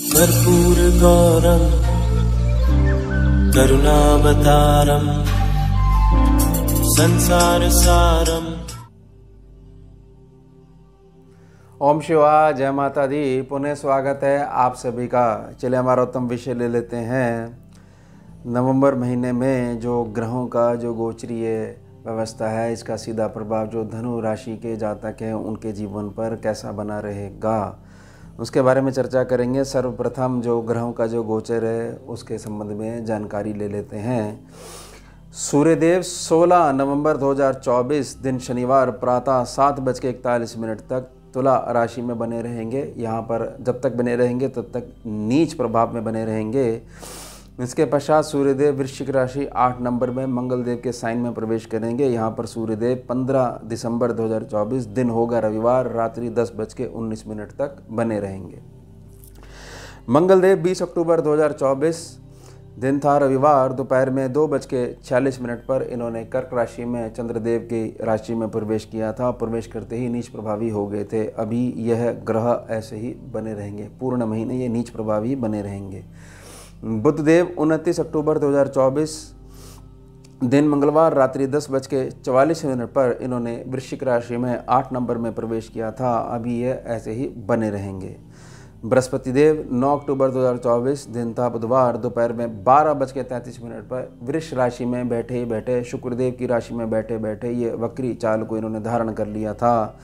कर्पूरगौरं करुणावतारं संसारसारम्। ओम शिवाय, जय माता दी। पुनः स्वागत है आप सभी का। चलिए हमारा उत्तम विषय ले लेते हैं। नवंबर महीने में जो ग्रहों का जो गोचरीय व्यवस्था है, इसका सीधा प्रभाव जो धनु राशि के जातक हैं उनके जीवन पर कैसा बना रहेगा, उसके बारे में चर्चा करेंगे। सर्वप्रथम जो ग्रहों का जो गोचर है उसके संबंध में जानकारी ले लेते हैं। सूर्यदेव 16 नवंबर 2024 दिन शनिवार प्रातः 7:41 तक तुला राशि में बने रहेंगे। यहाँ पर जब तक बने रहेंगे तब तक नीच प्रभाव में बने रहेंगे। इसके पश्चात सूर्यदेव वृश्चिक राशि 8 नंबर में मंगल देव के साइन में प्रवेश करेंगे। यहाँ पर सूर्यदेव 15 दिसंबर 2024 दिन होगा रविवार रात्रि 10:19 तक बने रहेंगे। मंगल देव 20 अक्टूबर 2024 दिन था रविवार दोपहर में 2:46 पर इन्होंने कर्क राशि में चंद्रदेव की राशि में प्रवेश किया था। प्रवेश करते ही नीच प्रभावी हो गए थे। अभी यह ग्रह ऐसे ही बने रहेंगे, पूर्ण महीने ये नीच प्रभावी बने रहेंगे। बुधदेव 29 अक्टूबर 2024 दिन मंगलवार रात्रि 10:44 पर इन्होंने वृश्चिक राशि में 8 नंबर में प्रवेश किया था। अभी ये ऐसे ही बने रहेंगे। बृहस्पति देव 9 अक्टूबर 2024 दिन था बुधवार दोपहर में 12:33 पर वृष राशि में बैठे बैठे शुक्रदेव की राशि में बैठे बैठे ये वक्री चाल को इन्होंने धारण कर लिया था।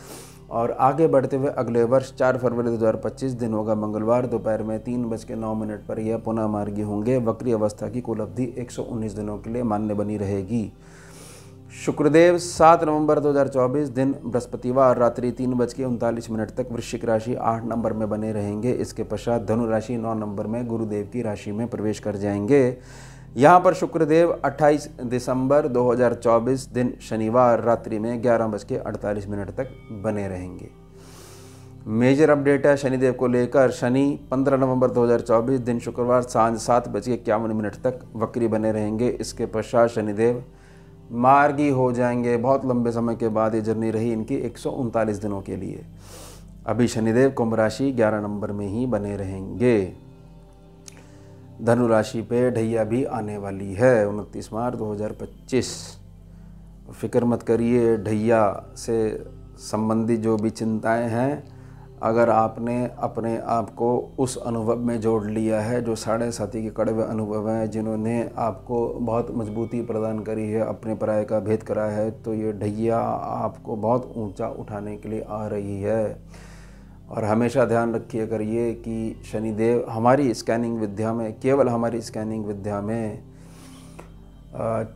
और आगे बढ़ते हुए अगले वर्ष 4 फरवरी 2025 दिन होगा मंगलवार दोपहर में 3:09 पर यह पुनः मार्गी होंगे। वक्री अवस्था की कुल अवधि 119 दिनों के लिए मान्य बनी रहेगी। शुक्रदेव 7 नवंबर 2024 दिन बृहस्पतिवार रात्रि 3:39 तक वृश्चिक राशि 8 नंबर में बने रहेंगे। इसके पश्चात धनु राशि 9 नंबर में गुरुदेव की राशि में प्रवेश कर जाएंगे। यहाँ पर शुक्रदेव 28 दिसंबर 2024 दिन शनिवार रात्रि में 11:48 तक बने रहेंगे। मेजर अपडेट है शनिदेव को लेकर। शनि 15 नवंबर 2024 दिन शुक्रवार सांझ 7:51 तक वक्री बने रहेंगे। इसके पश्चात शनिदेव मार्गी हो जाएंगे। बहुत लंबे समय के बाद ये जर्नी रही इनकी 139 दिनों के लिए। अभी शनिदेव कुंभ राशि 11 नंबर में ही बने रहेंगे। धनु राशि पे ढैया भी आने वाली है 29 मार्च 2025। फिक्र मत करिए, ढैया से संबंधित जो भी चिंताएं हैं, अगर आपने अपने आप को उस अनुभव में जोड़ लिया है जो साढ़े साथी के कड़वे अनुभव हैं, जिन्होंने आपको बहुत मजबूती प्रदान करी है, अपने पराये का भेद करा है, तो ये ढैया आपको बहुत ऊंचा उठाने के लिए आ रही है। और हमेशा ध्यान रखिए करिए कि शनिदेव हमारी स्कैनिंग विद्या में, केवल हमारी स्कैनिंग विद्या में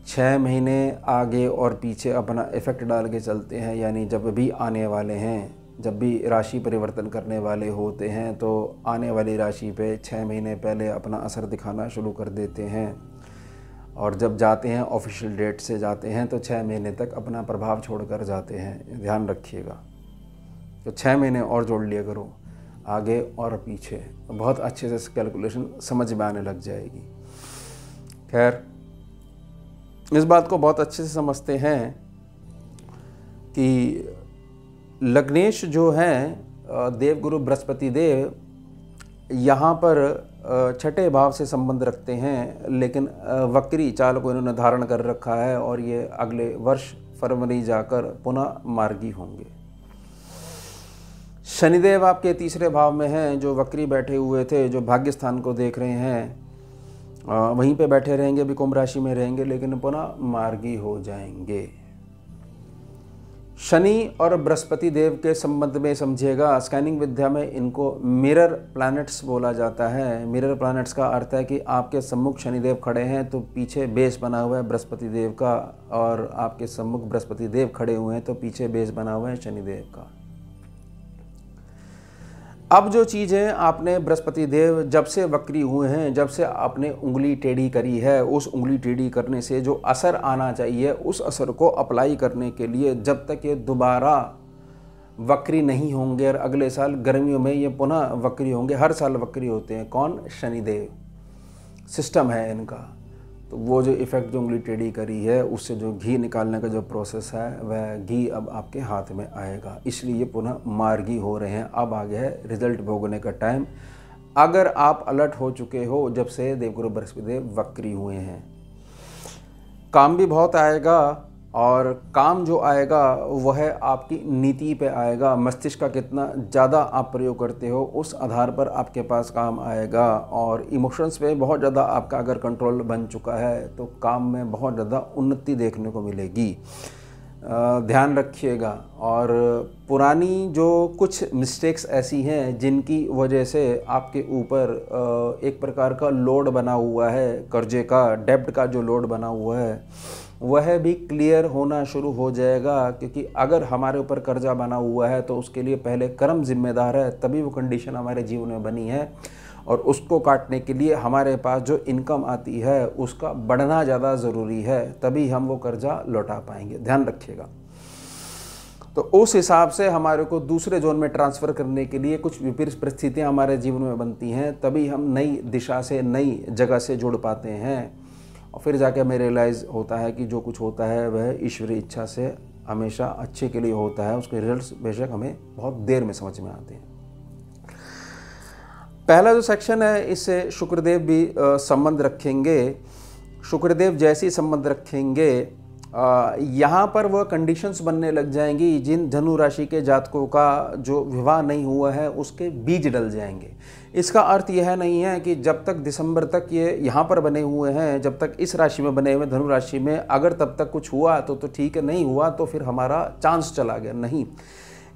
6 महीने आगे और पीछे अपना इफ़ेक्ट डाल के चलते हैं। यानी जब भी आने वाले हैं, जब भी राशि परिवर्तन करने वाले होते हैं, तो आने वाली राशि पे 6 महीने पहले अपना असर दिखाना शुरू कर देते हैं। और जब जाते हैं ऑफिशियल डेट से जाते हैं तो 6 महीने तक अपना प्रभाव छोड़कर जाते हैं। ध्यान रखिएगा। तो 6 महीने और जोड़ लिया करो, आगे और पीछे, तो बहुत अच्छे से कैलकुलेशन समझ में आने लग जाएगी। खैर, इस बात को बहुत अच्छे से समझते हैं कि लग्नेश जो हैं देवगुरु बृहस्पति देव यहाँ पर छठे भाव से संबंध रखते हैं, लेकिन वक्री चाल को इन्होंने धारण कर रखा है और ये अगले वर्ष फरवरी जाकर पुनः मार्गी होंगे। शनिदेव आपके तीसरे भाव में हैं, जो वक्री बैठे हुए थे, जो भाग्य स्थान को देख रहे हैं, वहीं पे बैठे रहेंगे, भी कुंभ राशि में रहेंगे, लेकिन पुनः मार्गी हो जाएंगे। शनि और बृहस्पति देव के संबंध में समझिएगा, स्कैनिंग विद्या में इनको मिरर प्लैनेट्स बोला जाता है। मिरर प्लैनेट्स का अर्थ है कि आपके सम्मुख शनिदेव खड़े हैं तो पीछे बेस बना हुआ है बृहस्पति देव का, और आपके सम्मुख बृहस्पति देव खड़े हुए हैं तो पीछे बेस बना हुआ है शनिदेव का। अब जो चीज़ें आपने बृहस्पति देव जब से वक्री हुए हैं, जब से आपने उंगली टेढ़ी करी है, उस उंगली टेढ़ी करने से जो असर आना चाहिए, उस असर को अप्लाई करने के लिए जब तक ये दोबारा वक्री नहीं होंगे और अगले साल गर्मियों में ये पुनः वक्री होंगे। हर साल वक्री होते हैं। कौन? शनिदेव। सिस्टम है इनका। तो वो जो इफ़ेक्ट जो उंगली टेढ़ी करी है, उससे जो घी निकालने का जो प्रोसेस है, वह घी अब आपके हाथ में आएगा। इसलिए ये पुनः मार्गी हो रहे हैं। अब आ गया है रिजल्ट भोगने का टाइम। अगर आप अलर्ट हो चुके हो जब से देवगुरु बृहस्पति देव वक्री हुए हैं। काम भी बहुत आएगा, और काम जो आएगा वह आपकी नीति पे आएगा। मस्तिष्क का कितना ज़्यादा आप प्रयोग करते हो उस आधार पर आपके पास काम आएगा। और इमोशंस पे बहुत ज़्यादा आपका अगर कंट्रोल बन चुका है तो काम में बहुत ज़्यादा उन्नति देखने को मिलेगी। ध्यान रखिएगा। और पुरानी जो कुछ मिस्टेक्स ऐसी हैं जिनकी वजह से आपके ऊपर एक प्रकार का लोड बना हुआ है, कर्जे का, डेब्ट का जो लोड बना हुआ है, वह भी क्लियर होना शुरू हो जाएगा। क्योंकि अगर हमारे ऊपर कर्जा बना हुआ है तो उसके लिए पहले कर्म जिम्मेदार है, तभी वो कंडीशन हमारे जीवन में बनी है। और उसको काटने के लिए हमारे पास जो इनकम आती है उसका बढ़ना ज़्यादा ज़रूरी है, तभी हम वो कर्जा लौटा पाएंगे। ध्यान रखिएगा। तो उस हिसाब से हमारे को दूसरे जोन में ट्रांसफ़र करने के लिए कुछ विपरीत परिस्थितियाँ हमारे जीवन में बनती हैं, तभी हम नई दिशा से, नई जगह से जुड़ पाते हैं। और फिर जाके हमें रियलाइज़ होता है कि जो कुछ होता है वह ईश्वरीय इच्छा से हमेशा अच्छे के लिए होता है। उसके रिजल्ट्स बेशक हमें बहुत देर में समझ में आते हैं। पहला जो सेक्शन है इससे शुक्रदेव भी संबंध रखेंगे। शुक्रदेव जैसे संबंध रखेंगे यहाँ पर वह कंडीशंस बनने लग जाएंगी जिन धनु राशि के जातकों का जो विवाह नहीं हुआ है उसके बीज डल जाएंगे। इसका अर्थ यह नहीं है कि जब तक दिसंबर तक ये यहाँ पर बने हुए हैं, जब तक इस राशि में बने हुए धनु राशि में, अगर तब तक कुछ हुआ तो ठीक है, नहीं हुआ तो फिर हमारा चांस चला गया। नहीं,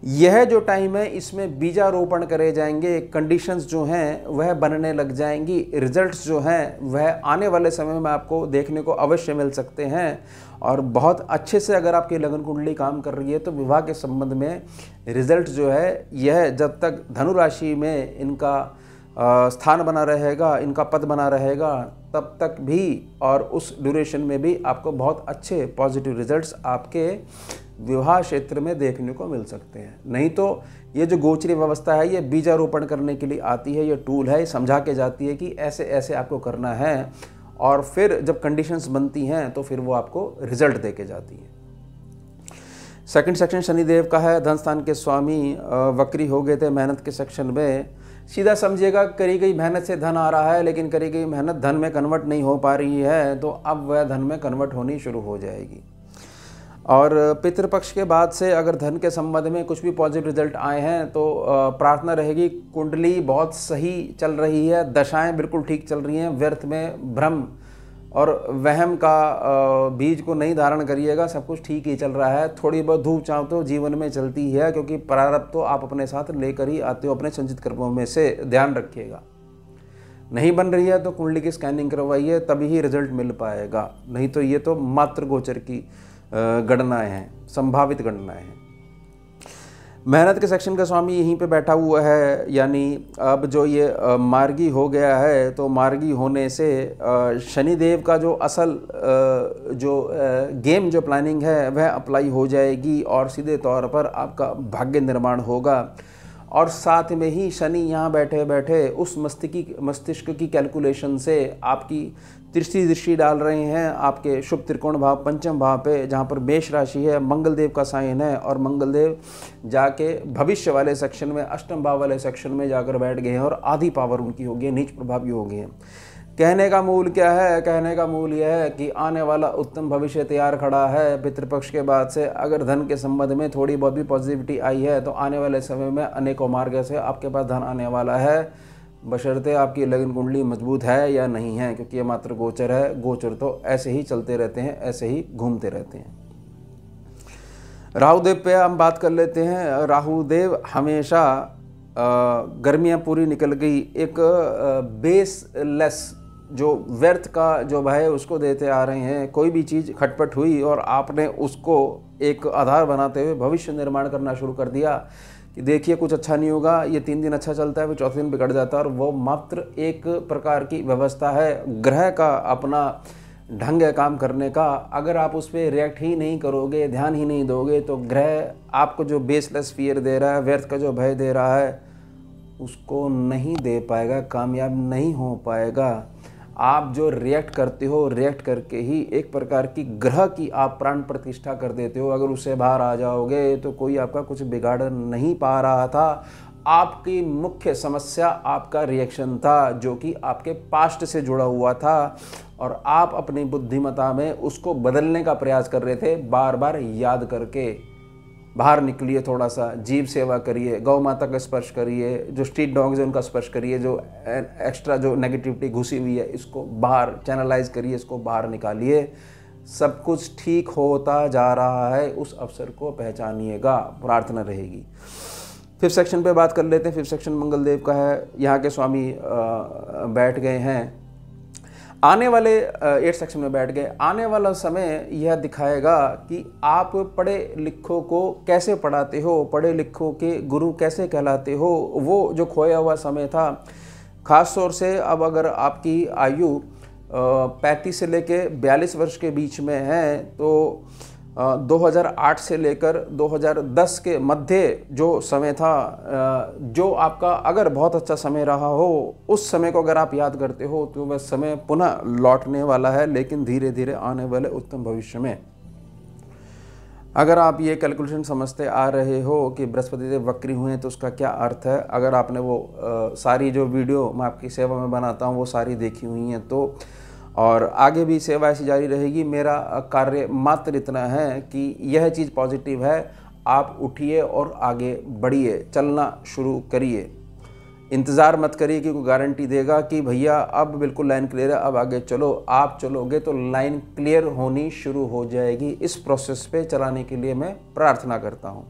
यह जो टाइम है इसमें बीजारोपण करे जाएंगे, कंडीशंस जो हैं वह बनने लग जाएंगी, रिजल्ट्स जो हैं वह आने वाले समय में आपको देखने को अवश्य मिल सकते हैं। और बहुत अच्छे से अगर आपकी लगन कुंडली काम कर रही है तो विवाह के संबंध में रिजल्ट जो है यह जब तक धनु राशि में इनका स्थान बना रहेगा, इनका पद बना रहेगा, तब तक भी और उस ड्यूरेशन में भी आपको बहुत अच्छे पॉजिटिव रिजल्ट्स आपके विवाह क्षेत्र में देखने को मिल सकते हैं। नहीं तो ये जो गोचरी व्यवस्था है ये बीजारोपण करने के लिए आती है, ये टूल है, ये समझा के जाती है कि ऐसे ऐसे आपको करना है, और फिर जब कंडीशंस बनती हैं तो फिर वो आपको रिजल्ट दे के जाती है। सेकंड सेक्शन शनिदेव का है। धन स्थान के स्वामी वक्री हो गए थे मेहनत के सेक्शन में। सीधा समझिएगा, करी गई मेहनत से धन आ रहा है, लेकिन करी गई मेहनत धन में कन्वर्ट नहीं हो पा रही है, तो अब वह धन में कन्वर्ट होनी शुरू हो जाएगी। और पितृपक्ष के बाद से अगर धन के संबंध में कुछ भी पॉजिटिव रिजल्ट आए हैं तो प्रार्थना रहेगी, कुंडली बहुत सही चल रही है, दशाएं बिल्कुल ठीक चल रही हैं, व्यर्थ में भ्रम और वहम का बीज को नहीं धारण करिएगा, सब कुछ ठीक ही चल रहा है। थोड़ी बहुत धूप छांव तो जीवन में चलती है, क्योंकि प्रारब्ध तो आप अपने साथ लेकर ही आते हो अपने संचित कर्मों में से। ध्यान रखिएगा, नहीं बन रही है तो कुंडली की स्कैनिंग करवाइए, तभी ही रिजल्ट मिल पाएगा। नहीं तो ये तो मात्र गोचर की गणनाएं हैं, संभावित गणनाएं हैं। मेहनत के सेक्शन का स्वामी यहीं पे बैठा हुआ है, यानी अब जो ये मार्गी हो गया है तो मार्गी होने से शनिदेव का जो असल जो गेम जो प्लानिंग है वह अप्लाई हो जाएगी और सीधे तौर पर आपका भाग्य निर्माण होगा। और साथ में ही शनि यहाँ बैठे बैठे उस मस्तिष्क की कैलकुलेशन से आपकी तीसरी दृष्टि डाल रहे हैं आपके शुभ त्रिकोण भाव पंचम भाव पे, जहाँ पर मेष राशि है, मंगल देव का साइन है, और मंगल देव जाके भविष्य वाले सेक्शन में, अष्टम भाव वाले सेक्शन में जाकर बैठ गए हैं और आधी पावर उनकी होगी, नीच प्रभावी हो गए हैं। कहने का मूल क्या है? कहने का मूल यह है कि आने वाला उत्तम भविष्य तैयार खड़ा है। पितृपक्ष के बाद से अगर धन के संबंध में थोड़ी बहुत भी पॉजिटिविटी आई है तो आने वाले समय में अनेकों मार्ग से आपके पास धन आने वाला है, बशर्ते आपकी लगन कुंडली मजबूत है या नहीं है, क्योंकि ये मात्र गोचर है। गोचर तो ऐसे ही चलते रहते हैं, ऐसे ही घूमते रहते हैं। राहुदेव पे हम बात कर लेते हैं। राहुदेव हमेशा गर्मियाँ पूरी निकल गई, एक बेसलेस जो व्यर्थ का जो भय उसको देते आ रहे हैं। कोई भी चीज़ खटपट हुई और आपने उसको एक आधार बनाते हुए भविष्य निर्माण करना शुरू कर दिया कि देखिए कुछ अच्छा नहीं होगा, ये 3 दिन अच्छा चलता है, फिर चौथे दिन बिगड़ जाता है। और वो मात्र एक प्रकार की व्यवस्था है, ग्रह का अपना ढंग है काम करने का। अगर आप उस पर रिएक्ट ही नहीं करोगे, ध्यान ही नहीं दोगे, तो ग्रह आपको जो बेसलेस फियर दे रहा है, व्यर्थ का जो भय दे रहा है, उसको नहीं दे पाएगा, कामयाब नहीं हो पाएगा। आप जो रिएक्ट करते हो, रिएक्ट करके ही एक प्रकार की ग्रह की आप प्राण प्रतिष्ठा कर देते हो। अगर उससे बाहर आ जाओगे तो कोई आपका कुछ बिगाड़ नहीं पा रहा था, आपकी मुख्य समस्या आपका रिएक्शन था, जो कि आपके पास्ट से जुड़ा हुआ था और आप अपनी बुद्धिमत्ता में उसको बदलने का प्रयास कर रहे थे। बार बार याद करके बाहर निकलिए, थोड़ा सा जीव सेवा करिए, गौ माता का स्पर्श करिए, जो स्ट्रीट डॉग्स हैं उनका स्पर्श करिए, जो एक्स्ट्रा जो नेगेटिविटी घुसी हुई है इसको बाहर चैनलाइज करिए, इसको बाहर निकालिए। सब कुछ ठीक होता जा रहा है, उस अवसर को पहचानिएगा, प्रार्थना रहेगी। 5th सेक्शन पे बात कर लेते हैं। 5th सेक्शन मंगलदेव का है, यहाँ के स्वामी बैठ गए हैं। आने वाले 8th सेक्शन में बैठ गए। आने वाला समय यह दिखाएगा कि आप पढ़े लिखों को कैसे पढ़ाते हो, पढ़े लिखों के गुरु कैसे कहलाते हो। वो जो खोया हुआ समय था, ख़ास तौर से अब अगर आपकी आयु 35 से लेकर 42 वर्ष के बीच में है, तो 2008 से लेकर 2010 के मध्य जो समय था, जो आपका अगर बहुत अच्छा समय रहा हो, उस समय को अगर आप याद करते हो तो वह समय पुनः लौटने वाला है, लेकिन धीरे धीरे आने वाले उत्तम भविष्य में। अगर आप ये कैलकुलेशन समझते आ रहे हो कि बृहस्पति देव वक्री हुए तो उसका क्या अर्थ है, अगर आपने वो सारी जो वीडियो मैं आपकी सेवा में बनाता हूँ वो सारी देखी हुई हैं तो, और आगे भी सेवा ऐसी जारी रहेगी। मेरा कार्य मात्र इतना है कि यह चीज़ पॉजिटिव है, आप उठिए और आगे बढ़िए, चलना शुरू करिए। इंतज़ार मत करिए कि कोई गारंटी देगा कि भैया अब बिल्कुल लाइन क्लियर है, अब आगे चलो। आप चलोगे तो लाइन क्लियर होनी शुरू हो जाएगी। इस प्रोसेस पे चलाने के लिए मैं प्रार्थना करता हूँ।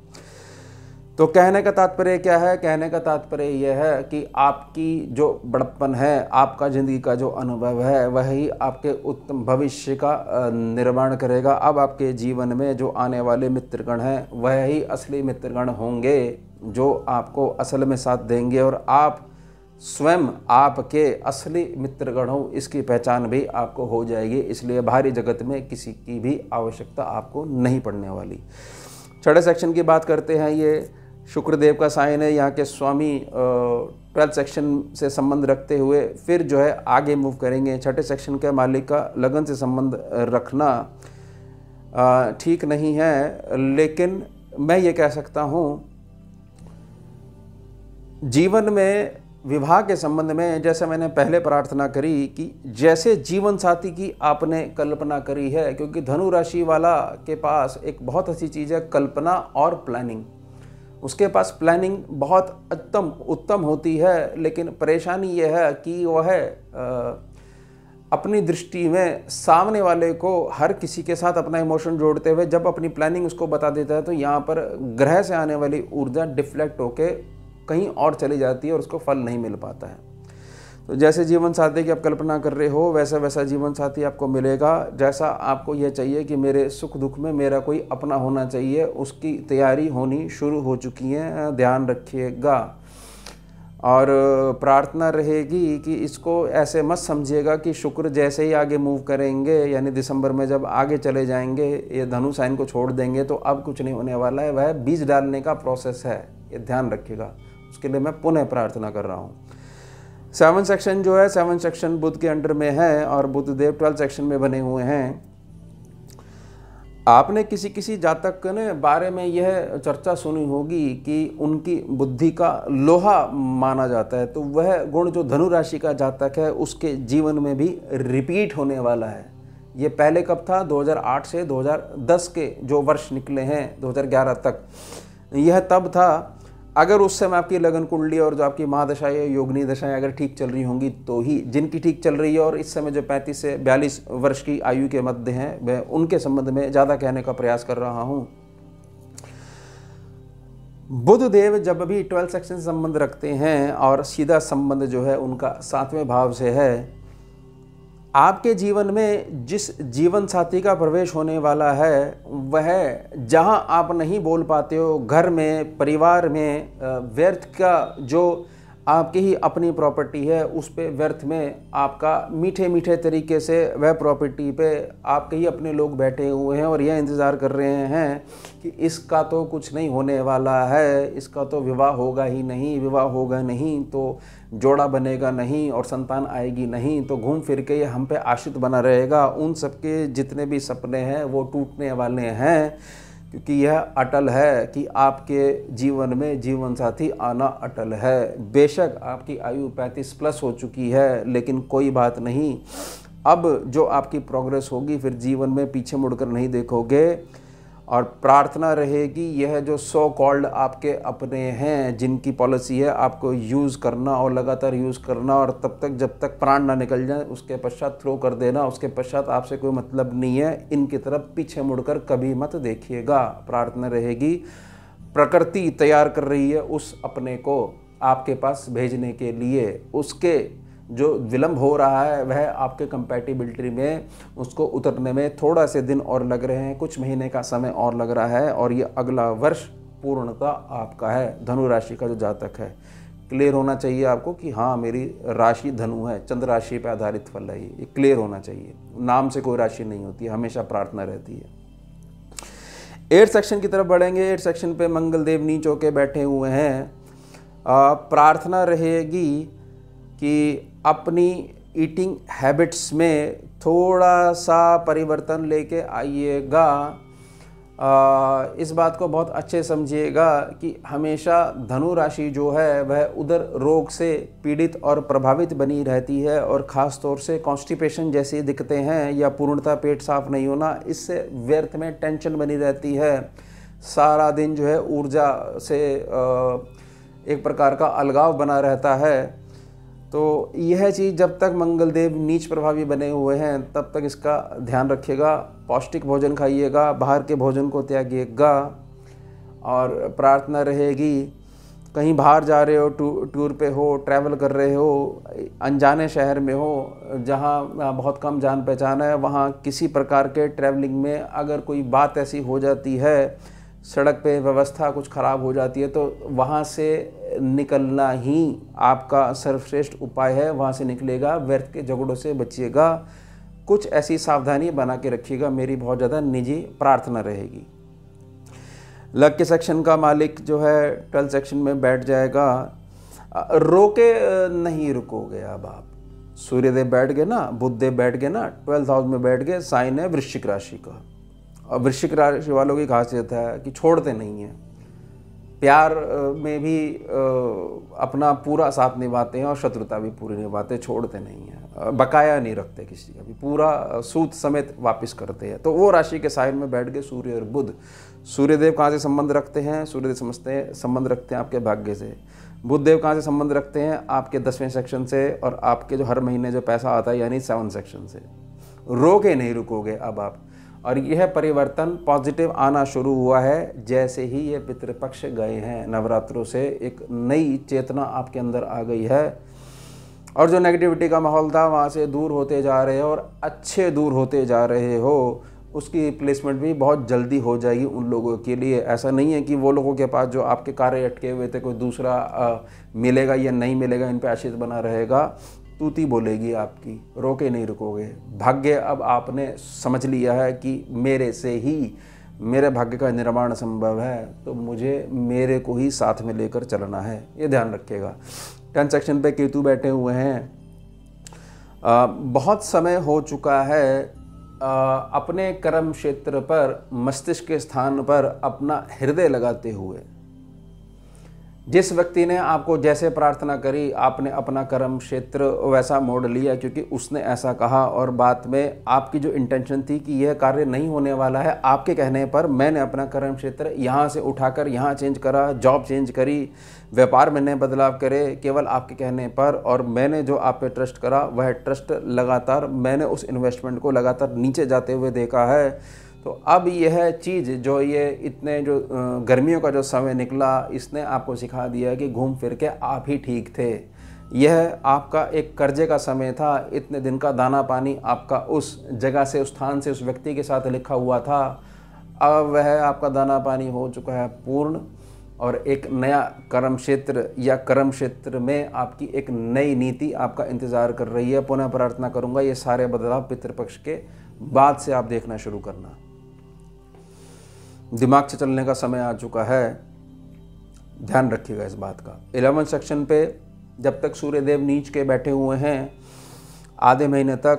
तो कहने का तात्पर्य क्या है? कहने का तात्पर्य यह है कि आपकी जो बड़प्पन है, आपका ज़िंदगी का जो अनुभव है, वही आपके उत्तम भविष्य का निर्माण करेगा। अब आपके जीवन में जो आने वाले मित्रगण हैं, वही असली मित्रगण होंगे जो आपको असल में साथ देंगे, और आप स्वयं आपके असली मित्रगण हो, इसकी पहचान भी आपको हो जाएगी। इसलिए बाहरी जगत में किसी की भी आवश्यकता आपको नहीं पड़ने वाली। 6ठे सेक्शन की बात करते हैं। ये शुक्रदेव का साइन है, यहाँ के स्वामी 12th सेक्शन से संबंध रखते हुए फिर जो है आगे मूव करेंगे। 6ठे सेक्शन के मालिक का लगन से संबंध रखना ठीक नहीं है, लेकिन मैं ये कह सकता हूँ जीवन में विवाह के संबंध में, जैसे मैंने पहले प्रार्थना करी कि जैसे जीवन साथी की आपने कल्पना करी है, क्योंकि धनु राशि वाला के पास एक बहुत अच्छी चीज़ है कल्पना और प्लानिंग। उसके पास प्लानिंग बहुत उत्तम होती है, लेकिन परेशानी यह है कि वह अपनी दृष्टि में सामने वाले को हर किसी के साथ अपना इमोशन जोड़ते हुए जब अपनी प्लानिंग उसको बता देता है, तो यहाँ पर ग्रह से आने वाली ऊर्जा डिफ्लेक्ट होके कहीं और चली जाती है और उसको फल नहीं मिल पाता है। तो जैसे जीवन साथी की आप कल्पना कर रहे हो, वैसा वैसा जीवन साथी आपको मिलेगा। जैसा आपको यह चाहिए कि मेरे सुख दुख में मेरा कोई अपना होना चाहिए, उसकी तैयारी होनी शुरू हो चुकी है, ध्यान रखिएगा। और प्रार्थना रहेगी कि इसको ऐसे मत समझिएगा कि शुक्र जैसे ही आगे मूव करेंगे, यानी दिसंबर में जब आगे चले जाएंगे, ये धनु साइन को छोड़ देंगे तो अब कुछ नहीं होने वाला है। वह बीज डालने का प्रोसेस है, ये ध्यान रखिएगा। उसके लिए मैं पुनः प्रार्थना कर रहा हूँ। 7th सेक्शन जो है, 7th सेक्शन बुध के अंडर में है और बुध देव 12th सेक्शन में बने हुए हैं। आपने किसी जातक के बारे में यह चर्चा सुनी होगी कि उनकी बुद्धि का लोहा माना जाता है, तो वह गुण जो धनु राशि का जातक है उसके जीवन में भी रिपीट होने वाला है। ये पहले कब था? 2008 से 2010 के जो वर्ष निकले हैं 2011 तक, यह तब था। अगर उस समय आपकी लगन कुंडली और जो आपकी महादशाएं या योगनी दशाएं अगर ठीक चल रही होंगी तो ही, जिनकी ठीक चल रही है और इस समय जो 35 से 42 वर्ष की आयु के मध्य हैं, मैं उनके संबंध में ज़्यादा कहने का प्रयास कर रहा हूँ। बुध देव जब भी 12th सेक्शन से संबंध रखते हैं और सीधा संबंध जो है उनका 7वें भाव से है, आपके जीवन में जिस जीवन साथी का प्रवेश होने वाला है, वह जहां आप नहीं बोल पाते हो, घर में, परिवार में, व्यर्थ का जो आपकी ही अपनी प्रॉपर्टी है उस पे व्यर्थ में आपका मीठे मीठे तरीके से वह प्रॉपर्टी पे आपके ही अपने लोग बैठे हुए हैं और यह इंतज़ार कर रहे हैं कि इसका तो कुछ नहीं होने वाला है, इसका तो विवाह होगा ही नहीं, विवाह होगा नहीं तो जोड़ा बनेगा नहीं और संतान आएगी नहीं, तो घूम फिर के ये हम पे आश्रित बना रहेगा। उन सबके जितने भी सपने हैं वो टूटने वाले हैं, क्योंकि यह अटल है कि आपके जीवन में जीवन साथी आना अटल है। बेशक आपकी आयु 35 प्लस हो चुकी है, लेकिन कोई बात नहीं। अब जो आपकी प्रोग्रेस होगी, फिर जीवन में पीछे मुड़कर नहीं देखोगे। और प्रार्थना रहेगी यह जो सो कॉल्ड आपके अपने हैं, जिनकी पॉलिसी है आपको यूज़ करना और लगातार यूज़ करना, और तब तक जब तक प्राण ना निकल जाए उसके पश्चात थ्रो कर देना। उसके पश्चात आपसे कोई मतलब नहीं है। इनकी तरफ पीछे मुड़कर कभी मत देखिएगा। प्रार्थना रहेगी प्रकृति तैयार कर रही है उस अपने को आपके पास भेजने के लिए। उसके जो विलंब हो रहा है वह आपके कंपैटिबिलिटी में उसको उतरने में थोड़ा से दिन और लग रहे हैं, कुछ महीने का समय और लग रहा है, और ये अगला वर्ष पूर्णता आपका है। धनु राशि का जो जातक है, क्लियर होना चाहिए आपको कि हाँ मेरी राशि धनु है, चंद्र राशि पर आधारित फल है। ये क्लियर होना चाहिए। नाम से कोई राशि नहीं होती, हमेशा प्रार्थना रहती है। 8 सेक्शन की तरफ बढ़ेंगे। 8 सेक्शन पे मंगल देव नीच होके बैठे हुए हैं। प्रार्थना रहेगी कि अपनी ईटिंग हैबिट्स में थोड़ा सा परिवर्तन लेके आइएगा। इस बात को बहुत अच्छे समझिएगा कि हमेशा धनु राशि जो है वह उदर रोग से पीड़ित और प्रभावित बनी रहती है, और ख़ास तौर से कॉन्स्टिपेशन जैसे दिखते हैं या पूर्णतः पेट साफ नहीं होना, इससे व्यर्थ में टेंशन बनी रहती है। सारा दिन जो है ऊर्जा से एक प्रकार का अलगाव बना रहता है। तो यह चीज़ जब तक मंगल देव नीच प्रभावी बने हुए हैं तब तक इसका ध्यान रखिएगा। पौष्टिक भोजन खाइएगा, बाहर के भोजन को त्यागिएगा। और प्रार्थना रहेगी कहीं बाहर जा रहे हो, टूर पे हो, ट्रैवल कर रहे हो, अनजाने शहर में हो जहाँ बहुत कम जान पहचान है, वहाँ किसी प्रकार के ट्रैवलिंग में अगर कोई बात ऐसी हो जाती है, सड़क पे व्यवस्था कुछ ख़राब हो जाती है, तो वहाँ से निकलना ही आपका सर्वश्रेष्ठ उपाय है। वहाँ से निकलेगा, व्यर्थ के झगड़ों से बचिएगा। कुछ ऐसी सावधानी बना के रखिएगा, मेरी बहुत ज़्यादा निजी प्रार्थना रहेगी। लक के सेक्शन का मालिक जो है 12 सेक्शन में बैठ जाएगा। रोके नहीं रुकोगे। अब आप सूर्यदेव बैठ गए ना, बुधदेव बैठ गए ना, 12th हाउस में बैठ गए। साइन है वृश्चिक राशि का, और वृश्चिक राशि वालों की खासियत है कि छोड़ते नहीं हैं। प्यार में भी अपना पूरा साथ निभाते हैं और शत्रुता भी पूरी निभाते, छोड़ते नहीं हैं, बकाया नहीं रखते किसी का भी, पूरा सूद समेत वापस करते हैं। तो वो राशि के साइन में बैठ गए सूर्य और बुध। सूर्यदेव कहाँ से संबंध रखते हैं? सूर्यदेव संबंध रखते हैं आपके भाग्य से। बुधदेव कहाँ से संबंध रखते हैं? आपके 10वें सेक्शन से, और आपके जो हर महीने जो पैसा आता है यानी 7 सेक्शन से। रोके नहीं रुकोगे अब आप। और यह परिवर्तन पॉजिटिव आना शुरू हुआ है जैसे ही ये पितृपक्ष गए हैं। नवरात्रों से एक नई चेतना आपके अंदर आ गई है, और जो नेगेटिविटी का माहौल था वहाँ से दूर होते जा रहे हो, और अच्छे दूर होते जा रहे हो। उसकी रिप्लेसमेंट भी बहुत जल्दी हो जाएगी उन लोगों के लिए। ऐसा नहीं है कि वो लोगों के पास जो आपके कार्य अटके हुए थे कोई दूसरा मिलेगा या नहीं मिलेगा, इन पे आश्रित बना रहेगा। तूती बोलेगी आपकी, रोके नहीं रुकोगे। भाग्य अब आपने समझ लिया है कि मेरे से ही मेरे भाग्य का निर्माण संभव है, तो मुझे मेरे को ही साथ में लेकर चलना है, ये ध्यान रखिएगा। 10 सेक्शन पे केतु बैठे हुए हैं। बहुत समय हो चुका है अपने कर्म क्षेत्र पर, मस्तिष्क के स्थान पर अपना हृदय लगाते हुए। जिस व्यक्ति ने आपको जैसे प्रार्थना करी, आपने अपना कर्म क्षेत्र वैसा मोड़ लिया क्योंकि उसने ऐसा कहा, और बात में आपकी जो इंटेंशन थी कि यह कार्य नहीं होने वाला है, आपके कहने पर मैंने अपना कर्म क्षेत्र यहाँ से उठाकर यहाँ चेंज करा, जॉब चेंज करी, व्यापार में नए बदलाव करे, केवल आपके कहने पर। और मैंने जो आप पे ट्रस्ट करा वह ट्रस्ट लगातार, मैंने उस इन्वेस्टमेंट को लगातार नीचे जाते हुए देखा है। तो अब यह चीज़ जो ये इतने जो गर्मियों का जो समय निकला, इसने आपको सिखा दिया कि घूम फिर के आप ही ठीक थे। यह आपका एक कर्जे का समय था। इतने दिन का दाना पानी आपका उस जगह से, उस स्थान से, उस व्यक्ति के साथ लिखा हुआ था। अब वह आपका दाना पानी हो चुका है पूर्ण, और एक नया कर्म क्षेत्र या कर्म क्षेत्र में आपकी एक नई नीति आपका इंतज़ार कर रही है। पुनः प्रार्थना करूँगा ये सारे बदलाव पितृपक्ष के बाद से आप देखना शुरू करना। दिमाग से चलने का समय आ चुका है, ध्यान रखिएगा इस बात का। 11 सेक्शन पे जब तक सूर्यदेव नीच के बैठे हुए हैं आधे महीने तक,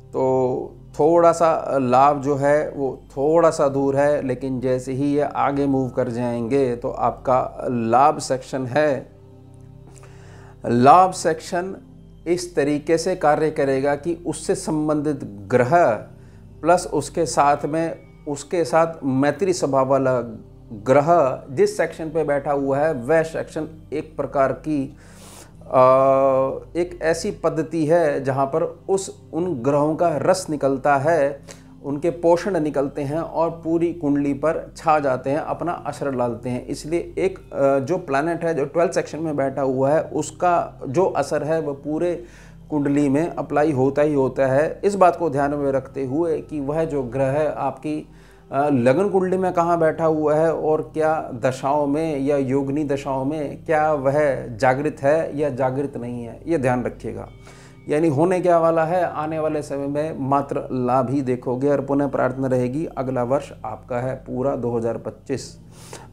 तो थोड़ा सा लाभ जो है वो थोड़ा सा दूर है, लेकिन जैसे ही ये आगे मूव कर जाएंगे तो आपका लाभ सेक्शन है, लाभ सेक्शन इस तरीके से कार्य करेगा कि उससे संबंधित ग्रह प्लस उसके साथ मैत्री स्वभाव वाला ग्रह जिस सेक्शन पे बैठा हुआ है वह सेक्शन एक प्रकार की एक ऐसी पद्धति है जहाँ पर उन ग्रहों का रस निकलता है, उनके पोषण निकलते हैं और पूरी कुंडली पर छा जाते हैं, अपना असर डालते हैं। इसलिए एक जो प्लैनेट है जो 12th सेक्शन में बैठा हुआ है उसका जो असर है वह पूरे कुंडली में अप्लाई होता ही होता है। इस बात को ध्यान में रखते हुए कि वह जो ग्रह है आपकी लगन कुंडली में कहाँ बैठा हुआ है और क्या दशाओं में या योगिनी दशाओं में क्या वह जागृत है या जागृत नहीं है, ये ध्यान रखिएगा। यानी होने क्या वाला है, आने वाले समय में मात्र लाभ ही देखोगे। और पुनः प्रार्थना रहेगी अगला वर्ष आपका है पूरा 2025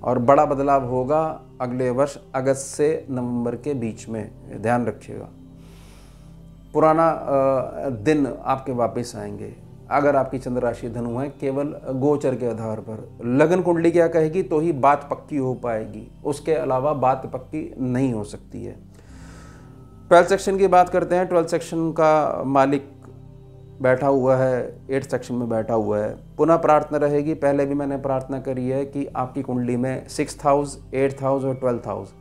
और बड़ा बदलाव होगा अगले वर्ष अगस्त से नवंबर के बीच में, ध्यान रखिएगा। पुराना दिन आपके वापस आएंगे अगर आपकी चंद्र राशि धनु है, केवल गोचर के आधार पर। लगन कुंडली क्या कहेगी तो ही बात पक्की हो पाएगी, उसके अलावा बात पक्की नहीं हो सकती है। 12th सेक्शन की बात करते हैं। 12th सेक्शन का मालिक बैठा हुआ है 8th सेक्शन में बैठा हुआ है। पुनः प्रार्थना रहेगी, पहले भी मैंने प्रार्थना करी है कि आपकी कुंडली में 6th हाउस, 8th हाउस और 12th हाउस,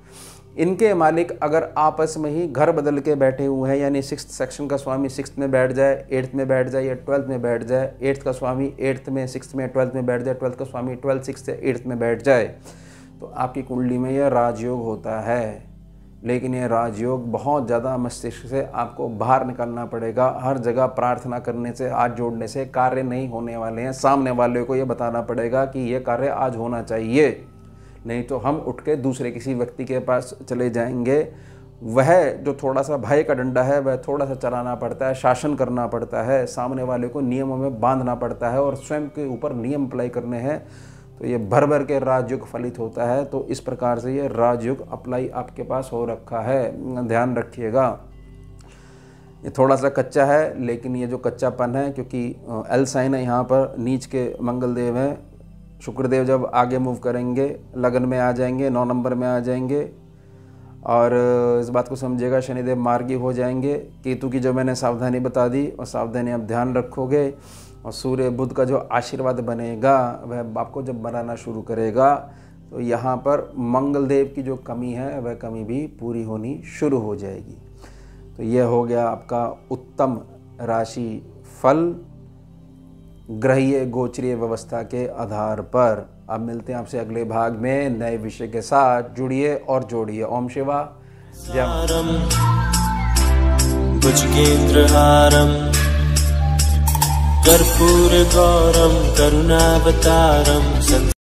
इनके मालिक अगर आपस में ही घर बदल के बैठे हुए हैं, यानी 6th सेक्शन का स्वामी 6th में बैठ जाए, 8th में बैठ जाए या 12th में बैठ जाए, 8th का स्वामी 8th में 6th में 12th में बैठ जाए, 12th का स्वामी 12th 6th से 8th में बैठ जाए, तो आपकी कुंडली में यह राजयोग होता है। लेकिन ये राजयोग बहुत ज़्यादा मस्तिष्क से आपको बाहर निकलना पड़ेगा। हर जगह प्रार्थना करने से, हाथ जोड़ने से कार्य नहीं होने वाले हैं। सामने वाले को ये बताना पड़ेगा कि ये कार्य आज होना चाहिए, नहीं तो हम उठ के दूसरे किसी व्यक्ति के पास चले जाएंगे। वह जो थोड़ा सा भय का डंडा है वह थोड़ा सा चलाना पड़ता है, शासन करना पड़ता है, सामने वाले को नियमों में बांधना पड़ता है और स्वयं के ऊपर नियम अप्लाई करने हैं, तो ये भर भर के राजयोग फलित होता है। तो इस प्रकार से ये राजयोग अप्लाई आपके पास हो रखा है, ध्यान रखिएगा। ये थोड़ा सा कच्चा है, लेकिन ये जो कच्चापन है, क्योंकि एल साइन है यहाँ पर, नीच के मंगल देव हैं, शुक्रदेव जब आगे मूव करेंगे लगन में आ जाएंगे, 9 नंबर में आ जाएंगे और इस बात को समझिएगा शनिदेव मार्गी हो जाएंगे। केतु की जो मैंने सावधानी बता दी और सावधानी आप ध्यान रखोगे, और सूर्य बुध का जो आशीर्वाद बनेगा वह आपको जब बनाना शुरू करेगा तो यहाँ पर मंगल देव की जो कमी है वह कमी भी पूरी होनी शुरू हो जाएगी। तो यह हो गया आपका उत्तम राशि फल ग्रहीय गोचरीय व्यवस्था के आधार पर। अब मिलते हैं आपसे अगले भाग में नए विषय के साथ। जुड़िए और जोड़िए। ओम शिवा जय। भुजगेन्द्रहारम् कर्पूरगौरं करुणावतारं